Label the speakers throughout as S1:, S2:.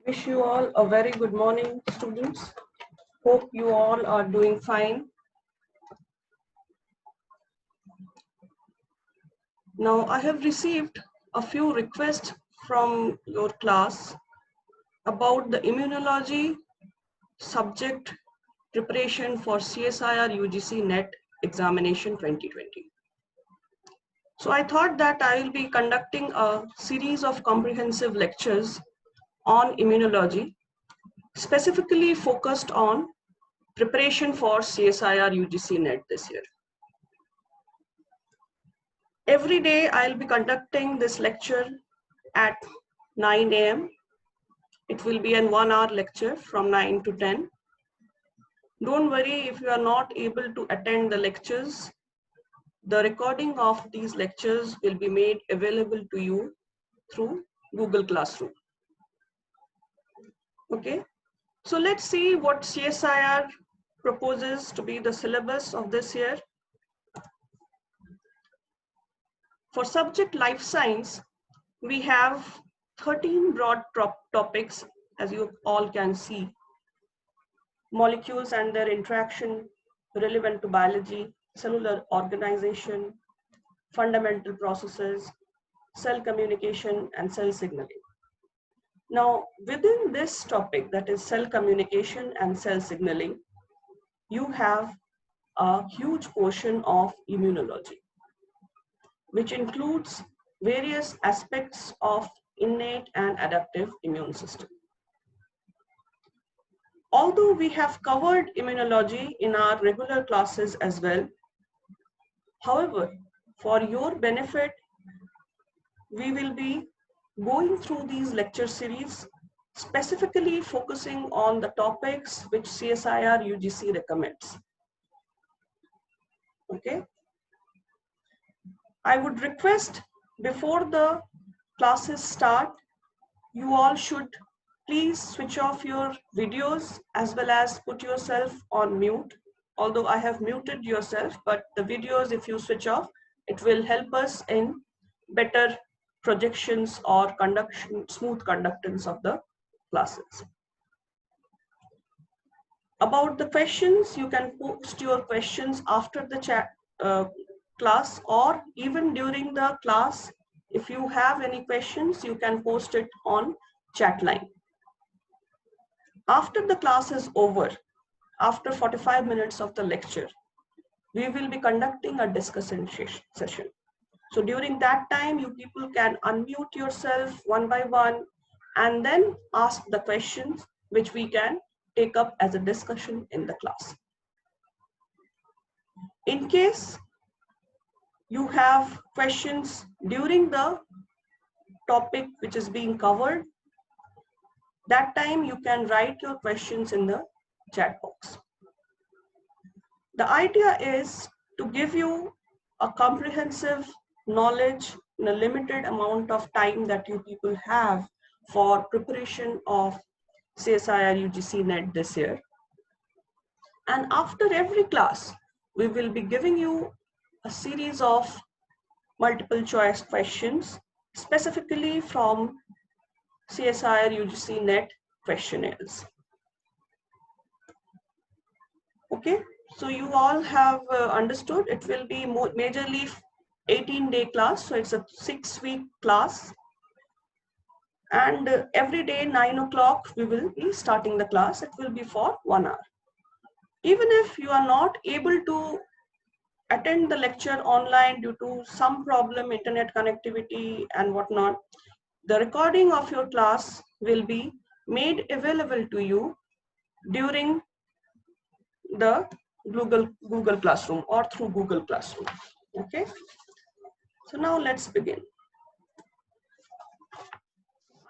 S1: Wish you all a very good morning, students. Hope you all are doing fine. Now, I have received a few requests from your class about the immunology subject preparation for CSIR UGC NET examination 2020. So I thought that I will be conducting a series of comprehensive lectures on immunology, specifically focused on preparation for CSIR UGC NET this year. Every day I'll be conducting this lecture at 9 a.m. It will be an 1-hour lecture from 9 to 10. Don't worry if you are not able to attend the lectures. The recording of these lectures will be made available to you through Google Classroom. Okay, so let's see what CSIR proposes to be the syllabus of this year. For subject life science, we have 13 broad topics, as you all can see. Molecules and their interaction relevant to biology, cellular organization, fundamental processes, cell communication, and cell signaling. Now, within this topic, that is cell communication and cell signaling, you have a huge portion of immunology, which includes various aspects of innate and adaptive immune system. Although we have covered immunology in our regular classes as well, however, for your benefit, we will be going through these lecture series, specifically focusing on the topics which CSIR UGC recommends. Okay. I would request before the classes start, you all should please switch off your videos as well as put yourself on mute. Although I have muted yourself, but the videos, if you switch off, it will help us in better projections or smooth conductance of the classes. About the questions, you can post your questions after the chat class, or even during the class. If you have any questions, you can post it on chat line. After the class is over, after 45 minutes of the lecture, we will be conducting a discussion session. So during that time, you people can unmute yourself one by one and then ask the questions which we can take up as a discussion in the class. In case you have questions during the topic which is being covered, that time you can write your questions in the chat box. The idea is to give you a comprehensive knowledge in a limited amount of time that you people have for preparation of CSIR UGC NET this year. And after every class, we will be giving you a series of multiple choice questions, specifically from CSIR UGC NET questionnaires. Okay, so you all have understood it will be majorly 18-day class, so it's a 6-week class. And every day 9 o'clock we will be starting the class. It will be for 1 hour. Even if you are not able to attend the lecture online due to some problem, internet connectivity and whatnot, the recording of your class will be made available to you during the Google Classroom or through Google Classroom. Okay, so now let's begin.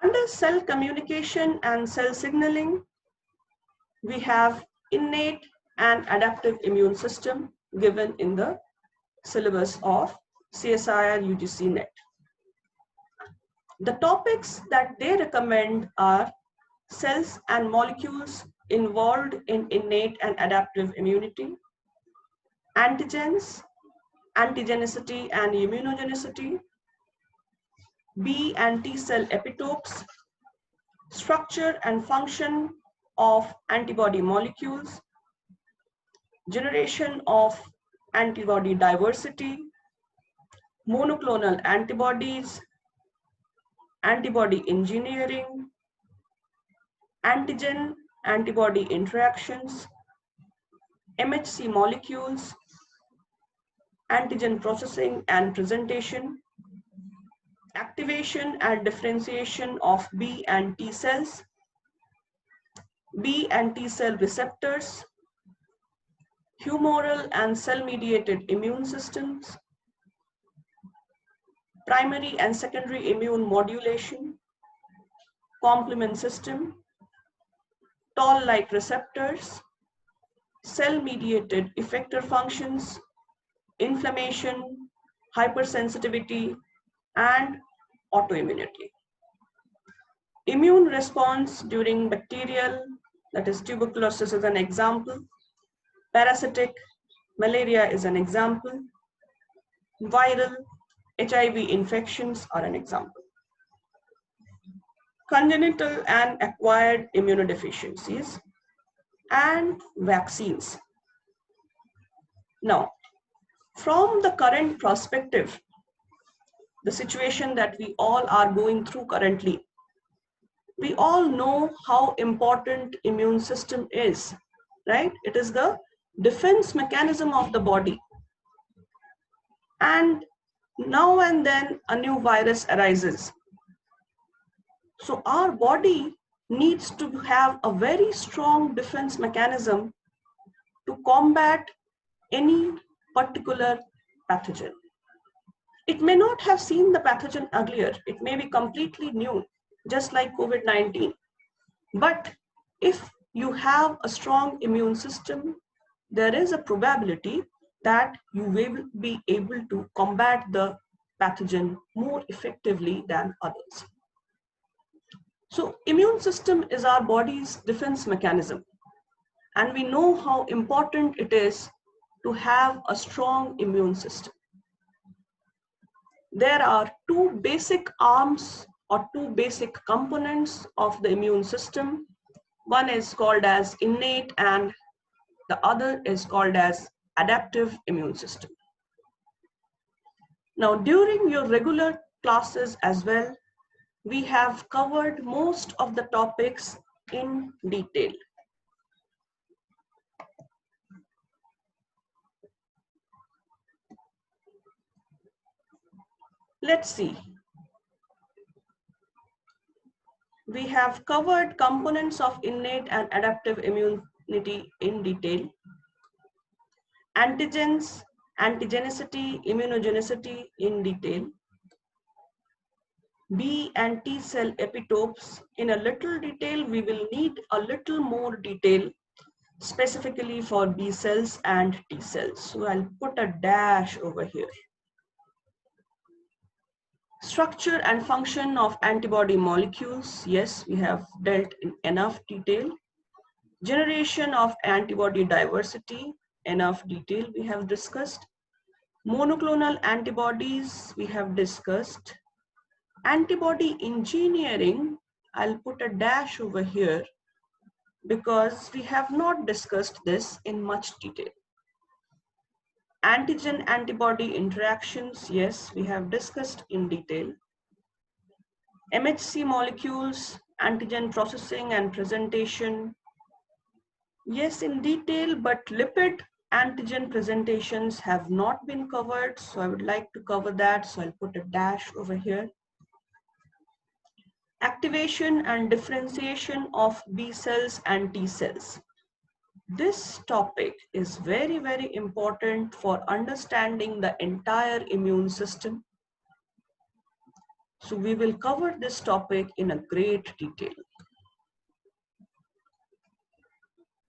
S1: Under cell communication and cell signaling, we have innate and adaptive immune system given in the syllabus of CSIR UGC NET. The topics that they recommend are cells and molecules involved in innate and adaptive immunity, antigens, antigenicity and immunogenicity, B and T cell epitopes, structure and function of antibody molecules, generation of antibody diversity, monoclonal antibodies, antibody engineering, antigen antibody interactions, MHC molecules, antigen processing and presentation, activation and differentiation of B and T cells, B and T cell receptors, humoral and cell-mediated immune systems, primary and secondary immune modulation, complement system, toll-like receptors, cell-mediated effector functions, inflammation, hypersensitivity, and autoimmunity. Immune response during bacterial, that is tuberculosis is an example, parasitic, malaria is an example, viral, HIV infections are an example. Congenital and acquired immunodeficiencies and vaccines. Now, from the current perspective, the situation that we all are going through currently, we all know how important immune system is, right? It is the defense mechanism of the body. And now and then a new virus arises. So our body needs to have a very strong defense mechanism to combat any particular pathogen. It may not have seen the pathogen earlier. It may be completely new, just like COVID-19. But if you have a strong immune system, there is a probability that you will be able to combat the pathogen more effectively than others. So immune system is our body's defense mechanism. And we know how important it is to have a strong immune system. There are two basic arms or two basic components of the immune system. One is called as innate and the other is called as adaptive immune system. Now, during your regular classes as well, we have covered most of the topics in detail. Let's see. We have covered components of innate and adaptive immunity in detail. Antigens, antigenicity, immunogenicity in detail. B and T cell epitopes in a little detail. We will need a little more detail specifically for B cells and T cells. So I'll put a dash over here. Structure and function of antibody molecules. Yes, we have dealt in enough detail. Generation of antibody diversity, enough detail we have discussed. Monoclonal antibodies we have discussed. Antibody engineering, I'll put a dash over here because we have not discussed this in much detail. Antigen antibody interactions, yes, we have discussed in detail. MHC molecules, antigen processing and presentation, yes, in detail, but lipid antigen presentations have not been covered. So I would like to cover that. So I'll put a dash over here. Activation and differentiation of B cells and T cells. This topic is very, very important for understanding the entire immune system. So we will cover this topic in a great detail.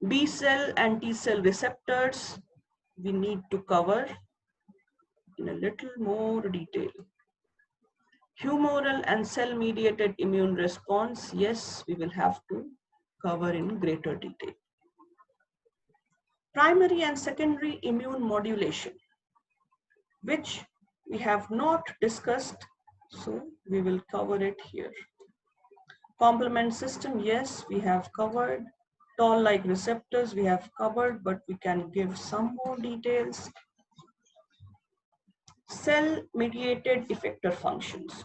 S1: B cell and T cell receptors, we need to cover in a little more detail. Humoral and cell-mediated immune response, yes, we will have to cover in greater detail. Primary and secondary immune modulation, which we have not discussed, so we will cover it here. Complement system, yes, we have covered. Toll-like receptors, we have covered, but we can give some more details. Cell-mediated effector functions,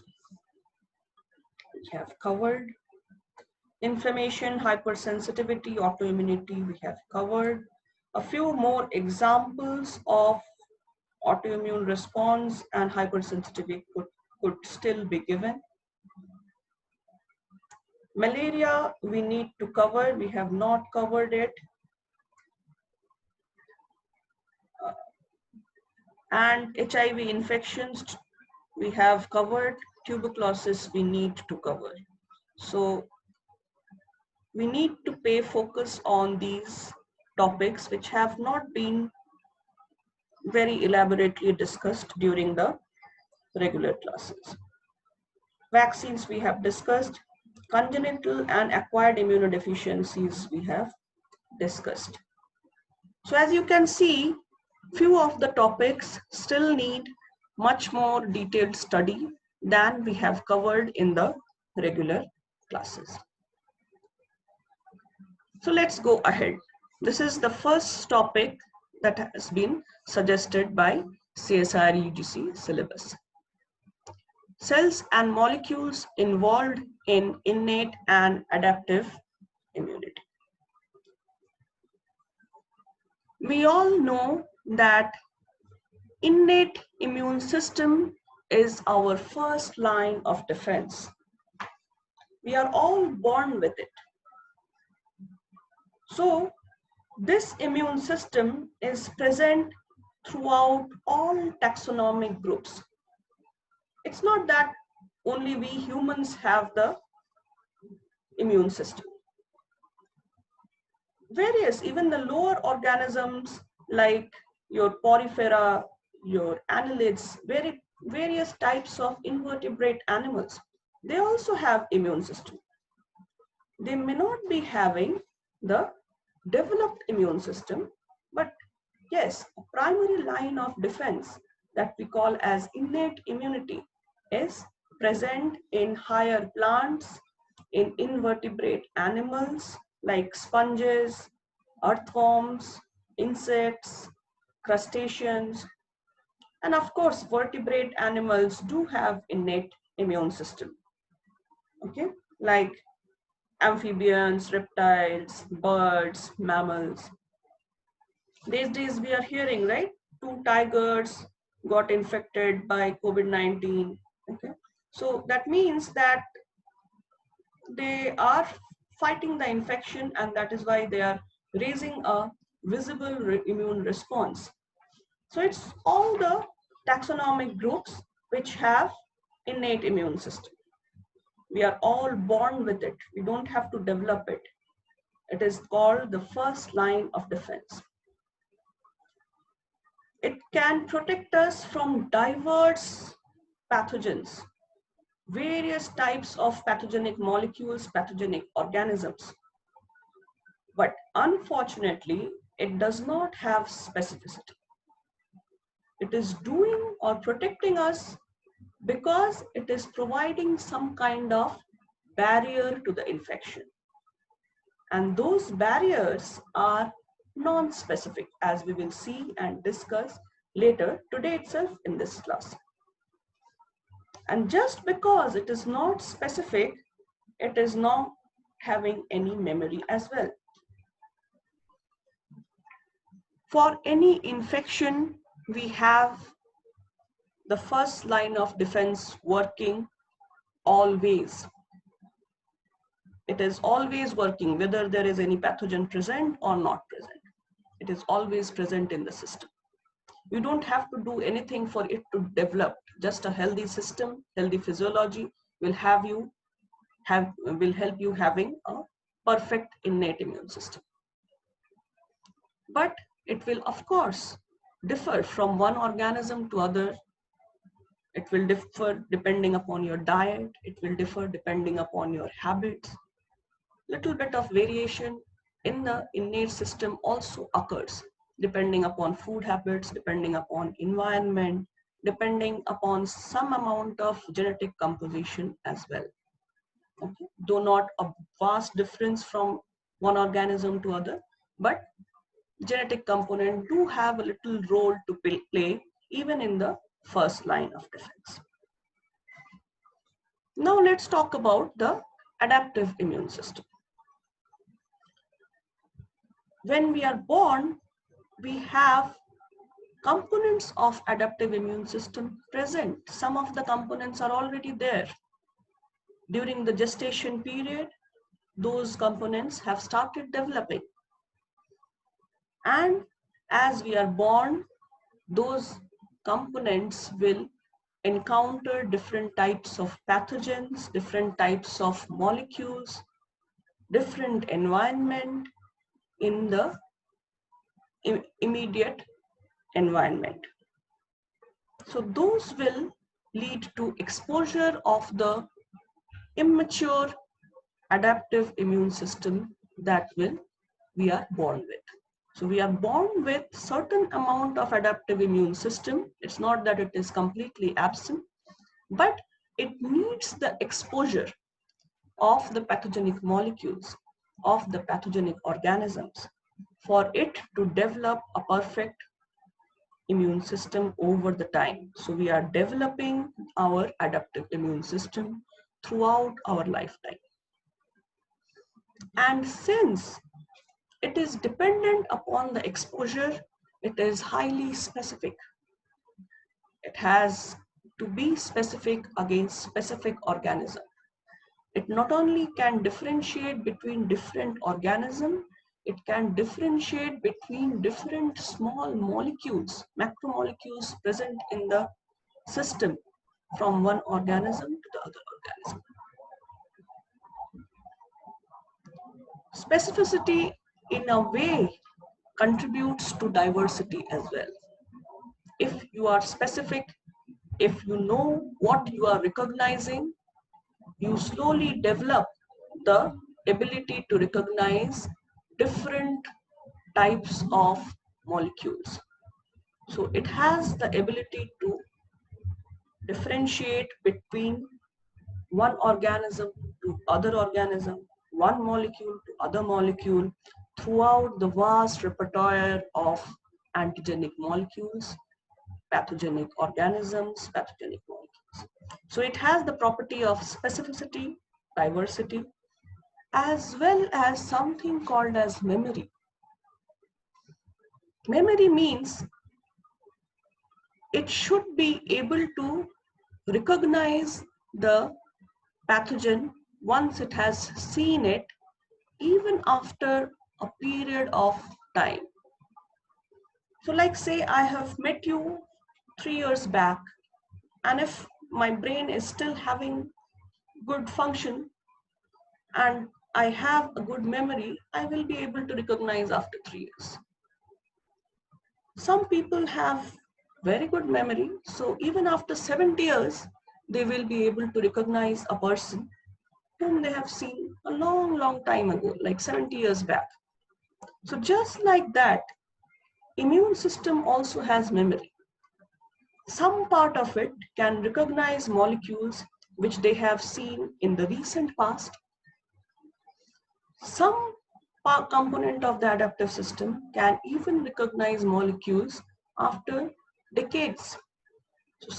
S1: we have covered. Inflammation, hypersensitivity, autoimmunity, we have covered. A few more examples of autoimmune response and hypersensitivity could still be given. Malaria, we need to cover, we have not covered it. And HIV infections, we have covered. Tuberculosis, we need to cover. So we need to pay focus on these topics which have not been very elaborately discussed during the regular classes. Vaccines we have discussed. Congenital and acquired immunodeficiencies we have discussed. So as you can see, few of the topics still need much more detailed study than we have covered in the regular classes. So let's go ahead. This is the first topic that has been suggested by CSIR UGC syllabus. Cells and molecules involved in innate and adaptive immunity. We all know that innate immune system is our first line of defense. We are all born with it. So this immune system is present throughout all taxonomic groups. It's not that only we humans have the immune system. Various, even the lower organisms like your porifera, your annelids, various types of invertebrate animals, they also have immune system. They may not be having the developed immune system, but yes, a primary line of defense that we call as innate immunity is present in higher plants, in invertebrate animals like sponges, earthworms, insects, crustaceans, and of course vertebrate animals do have innate immune system. Okay, like amphibians, reptiles, birds, mammals. These days we are hearing, right? 2 tigers got infected by COVID-19. Okay, so that means that they are fighting the infection, and that is why they are raising a visible immune response. So it's all the taxonomic groups which have innate immune system. We are all born with it. We don't have to develop it. It is called the first line of defense. It can protect us from diverse pathogens, various types of pathogenic molecules, pathogenic organisms. But unfortunately, it does not have specificity. It is doing or protecting us because it is providing some kind of barrier to the infection. And those barriers are non-specific, as we will see and discuss later today itself in this class. And just because it is not specific, it is not having any memory as well. For any infection, we have the first line of defense working always. It is always working, whether there is any pathogen present or not present. It is always present in the system. You don't have to do anything for it to develop. Just a healthy system, healthy physiology will help you having a perfect innate immune system. But it will, of course, differ from one organism to other. It will differ depending upon your diet. It will differ depending upon your habits. Little bit of variation in the innate system also occurs depending upon food habits, depending upon environment, depending upon some amount of genetic composition as well. Okay? Though not a vast difference from one organism to other, but genetic component do have a little role to play even in the first line of defense. Now let's talk about the adaptive immune system. When we are born, we have components of adaptive immune system present. Some of the components are already there. During the gestation period, those components have started developing. And as we are born, those components will encounter different types of pathogens, different types of molecules, different environment in the immediate environment. So those will lead to exposure of the immature adaptive immune system that we are born with. So we are born with certain amount of adaptive immune system. It's not that it is completely absent, but it needs the exposure of the pathogenic molecules, of the pathogenic organisms, for it to develop a perfect immune system over the time. So we are developing our adaptive immune system throughout our lifetime. And since it is dependent upon the exposure, it is highly specific. It has to be specific against specific organism. It not only can differentiate between different organisms, it can differentiate between different small molecules, macromolecules present in the system from one organism to the other organism. Specificity in a way contributes to diversity as well. If you are specific, if you know what you are recognizing, you slowly develop the ability to recognize different types of molecules. So it has the ability to differentiate between one organism to other organism, one molecule to other molecule throughout the vast repertoire of antigenic molecules, pathogenic organisms, pathogenic molecules. So it has the property of specificity, diversity, as well as something called as memory. Memory means it should be able to recognize the pathogen once it has seen it, even after a period of time. So like say I have met you 3 years back, and if my brain is still having good function and I have a good memory, I will be able to recognize after 3 years. Some people have very good memory, so even after 70 years, they will be able to recognize a person whom they have seen a long, long time ago, like 70 years back. So just like that, immune system also has memory. Some part of it can recognize molecules which they have seen in the recent past. Some component of the adaptive system can even recognize molecules after decades. So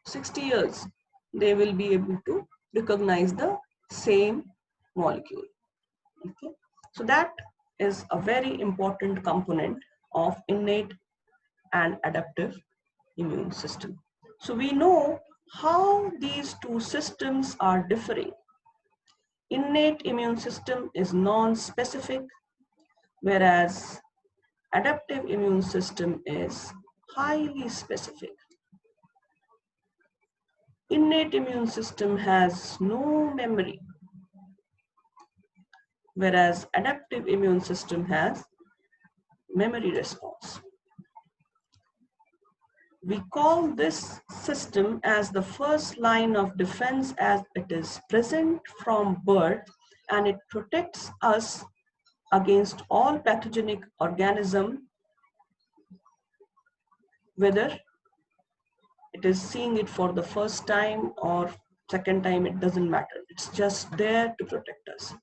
S1: 60 years, they will be able to recognize the same molecule. Okay? So that is a very important component of innate and adaptive immune system. So we know how these two systems are differing. Innate immune system is non-specific, whereas adaptive immune system is highly specific. Innate immune system has no memory, whereas adaptive immune system has memory response. We call this system as the first line of defense, as it is present from birth and it protects us against all pathogenic organism, whether it is seeing it for the first time or second time it doesn't matter. It's just there to protect us.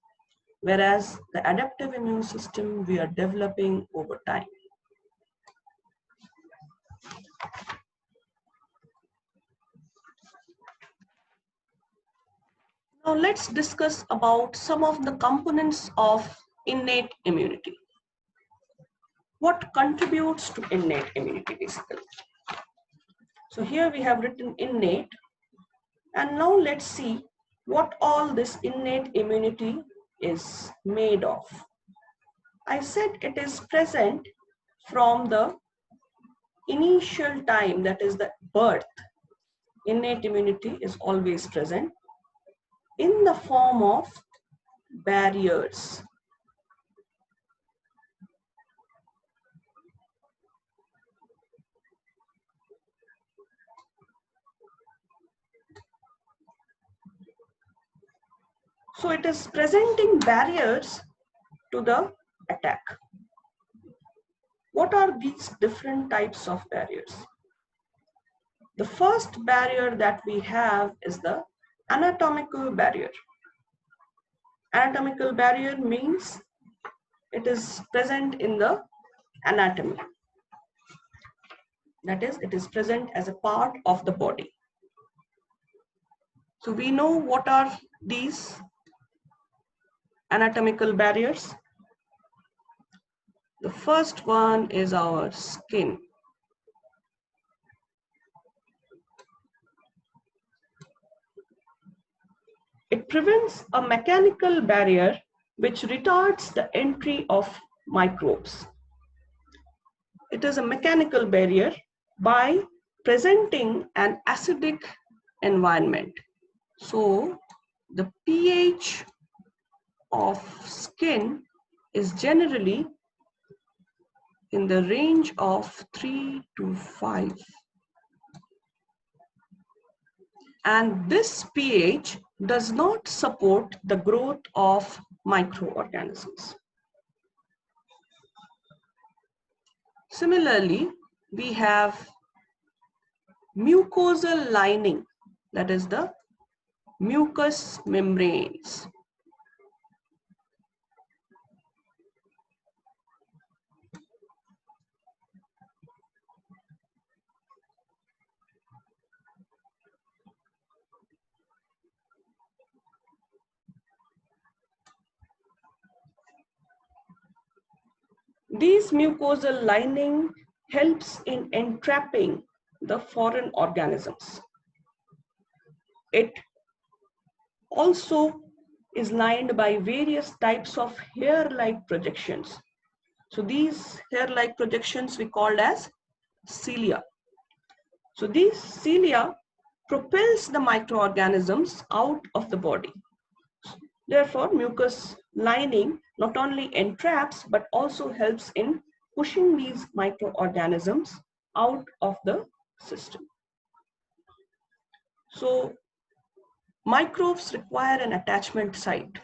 S1: Whereas the adaptive immune system we are developing over time. Now let's discuss about some of the components of innate immunity. What contributes to innate immunity basically? So here we have written innate, and now let's see what all this innate immunity is made of. I said it is present from the initial time, that is the birth. Innate immunity is always present in the form of barriers. So it is presenting barriers to the attack. What are these different types of barriers? The first barrier that we have is the anatomical barrier. Anatomical barrier means it is present in the anatomy. That is, it is present as a part of the body. So we know what are these anatomical barriers. The first one is our skin. It prevents a mechanical barrier which retards the entry of microbes. It is a mechanical barrier by presenting an acidic environment. So the pH of skin is generally in the range of 3 to 5. And this pH does not support the growth of microorganisms. Similarly, we have mucosal lining, that is the mucous membranes. These mucosal lining helps in entrapping the foreign organisms. It also is lined by various types of hair-like projections. So these hair-like projections we called as cilia. So these cilia propels the microorganisms out of the body. Therefore, mucous lining not only entraps but also helps in pushing these microorganisms out of the system. So microbes require an attachment site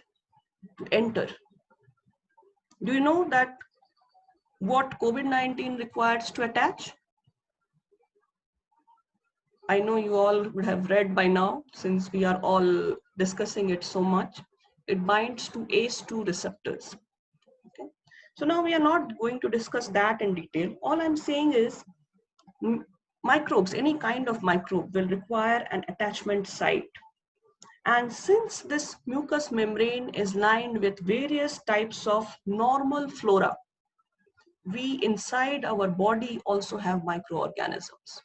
S1: to enter. Do you know that what COVID-19 requires to attach? I know you all would have read by now, since we are all discussing it so much. It binds to ACE2 receptors. Okay. So now we are not going to discuss that in detail. All I'm saying is microbes, any kind of microbe will require an attachment site. And since this mucous membrane is lined with various types of normal flora, we inside our body also have microorganisms.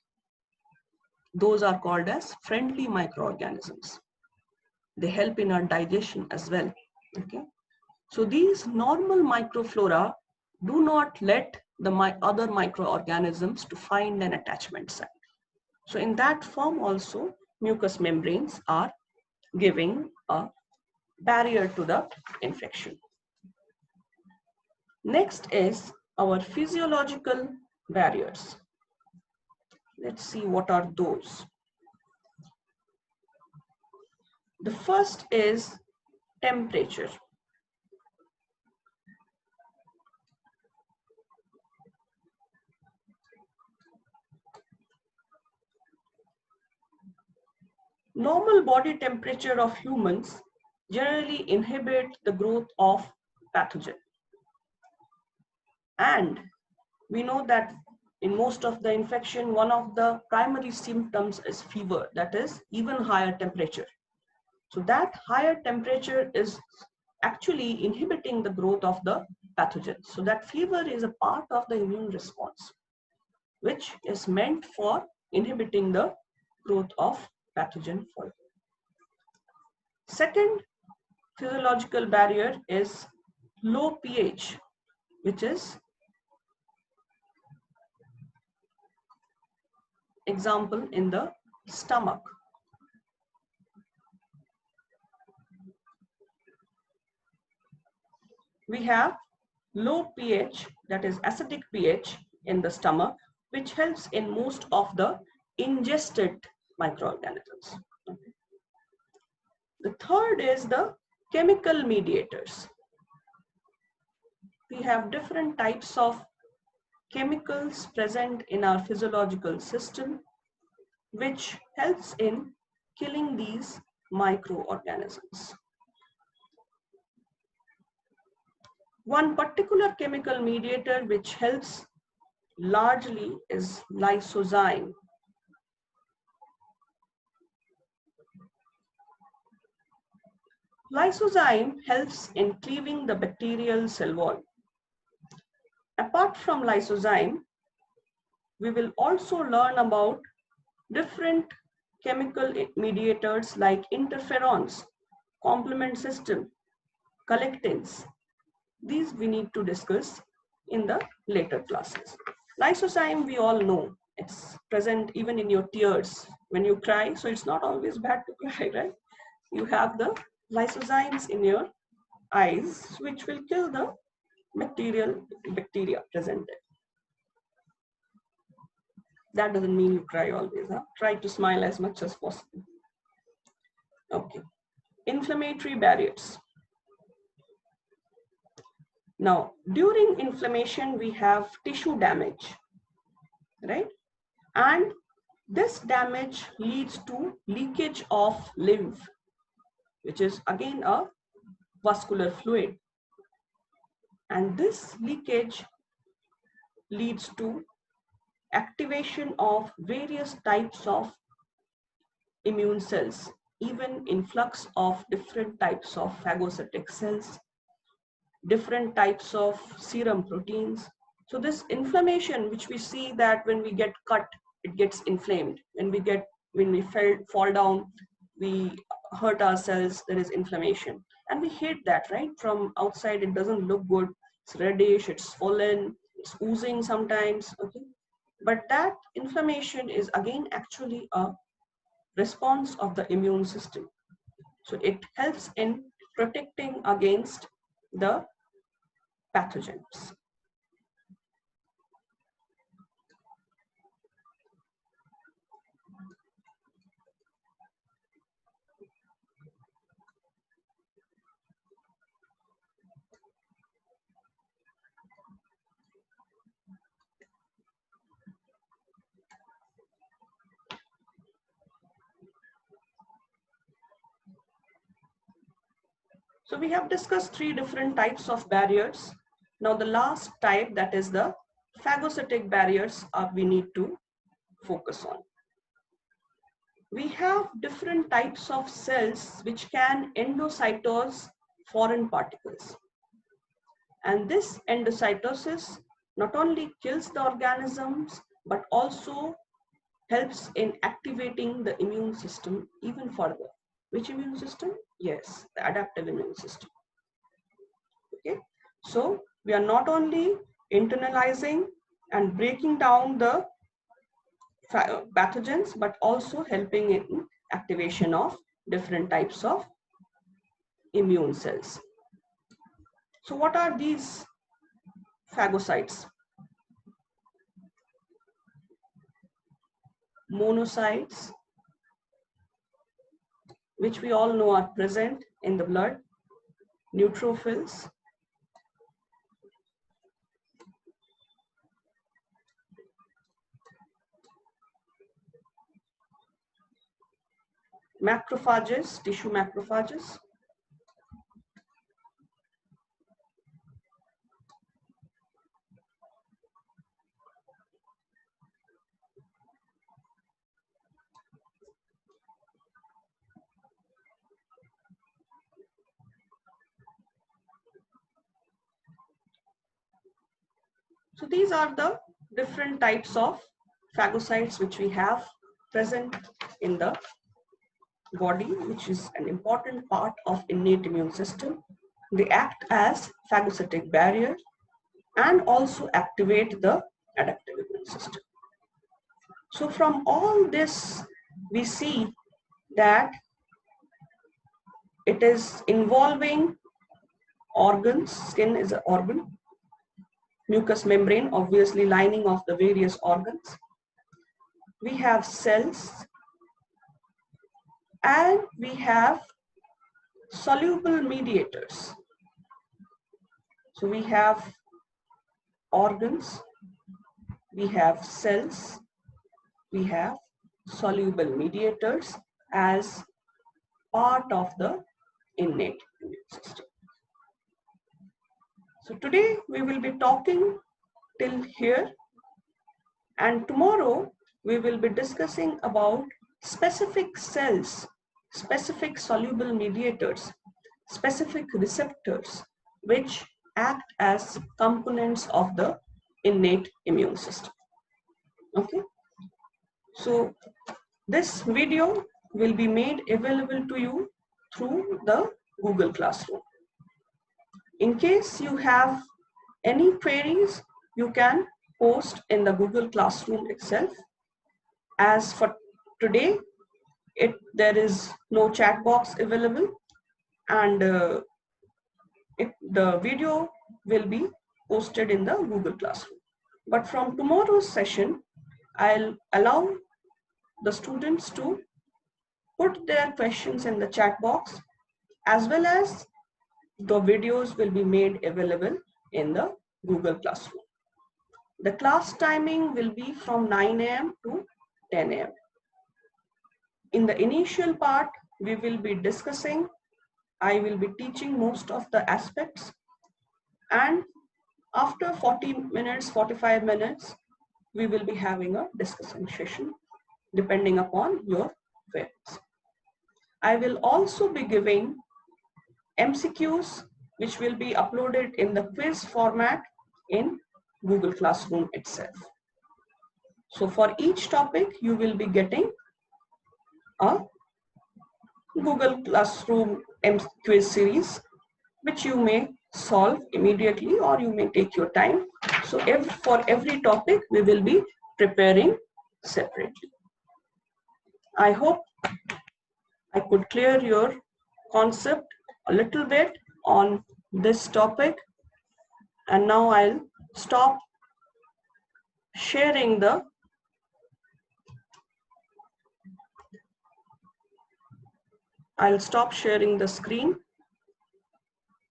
S1: Those are called as friendly microorganisms. They help in our digestion as well. Okay. So these normal microflora do not let the other microorganisms to find an attachment site. So in that form also, mucous membranes are giving a barrier to the infection. Next is our physiological barriers. Let's see what are those. The first is temperature. Normal body temperature of humans generally inhibit the growth of pathogen. And we know that in most of the infection, one of the primary symptoms is fever, that is even higher temperature. So that higher temperature is actually inhibiting the growth of the pathogen. So that fever is a part of the immune response, which is meant for inhibiting the growth of pathogen further. Second physiological barrier is low pH, which is example in the stomach. We have low pH, that is acidic pH in the stomach, which helps in most of the ingested microorganisms. The third is the chemical mediators. We have different types of chemicals present in our physiological system, which helps in killing these microorganisms. One particular chemical mediator which helps largely is lysozyme. Lysozyme helps in cleaving the bacterial cell wall. Apart from lysozyme, we will also learn about different chemical mediators like interferons, complement system, collectins. These we need to discuss in the later classes. Lysozyme, we all know, it's present even in your tears when you cry. So it's not always bad to cry, right? You have the lysozymes in your eyes, which will kill the bacteria present there. That doesn't mean you cry always. Huh? Try to smile as much as possible. Okay. Inflammatory barriers. Now, during inflammation, we have tissue damage, right? And this damage leads to leakage of lymph, which is again a vascular fluid. And this leakage leads to activation of various types of immune cells, even influx of different types of phagocytic cells, different types of serum proteins. So this inflammation, which we see that when we get cut, it gets inflamed. When we fall down, we hurt ourselves, there is inflammation. And we hate that, right? From outside, it doesn't look good. It's reddish, it's swollen, it's oozing sometimes, okay? But that inflammation is again actually a response of the immune system. So it helps in protecting against the pathogens. So we have discussed three different types of barriers. Now the last type, that is the phagocytic barriers, we need to focus on. We have different types of cells which can endocytose foreign particles. And this endocytosis not only kills the organisms, but also helps in activating the immune system even further. Which immune system? Yes, the adaptive immune system. Okay, so we are not only internalizing and breaking down the pathogens, but also helping in activation of different types of immune cells. So what are these phagocytes? Monocytes, which we all know are present in the blood, neutrophils, macrophages, tissue macrophages. So these are the different types of phagocytes which we have present in the body, which is an important part of innate immune system. They act as phagocytic barrier and also activate the adaptive immune system. So from all this, we see that it is involving organs. Skin is an organ. Mucous membrane, obviously lining of the various organs. We have cells and we have soluble mediators. So we have organs, we have cells, we have soluble mediators as part of the innate immune system. So today we will be talking till here, and tomorrow we will be discussing about specific cells, specific soluble mediators, specific receptors which act as components of the innate immune system. Okay, so this video will be made available to you through the Google Classroom. In case you have any queries, you can post in the Google Classroom itself. As for today, there is no chat box available, and the video will be posted in the Google Classroom. But from tomorrow's session, I'll allow the students to put their questions in the chat box, as well as the videos will be made available in the Google Classroom. The class timing will be from 9 a.m. to 10 a.m. In the initial part, we will be discussing, I will be teaching most of the aspects, and after 40 minutes, 45 minutes, we will be having a discussion session depending upon your queries. I will also be giving MCQs which will be uploaded in the quiz format in Google Classroom itself. So for each topic, you will be getting a Google Classroom quiz series, which you may solve immediately or you may take your time. So for every topic, we will be preparing separately. I hope I could clear your concept a little bit on this topic. And now I'll stop sharing the screen.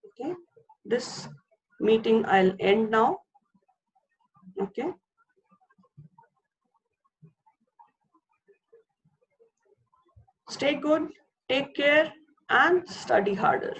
S1: Okay, this meeting I'll end now. Okay. Stay good, take care, and study harder.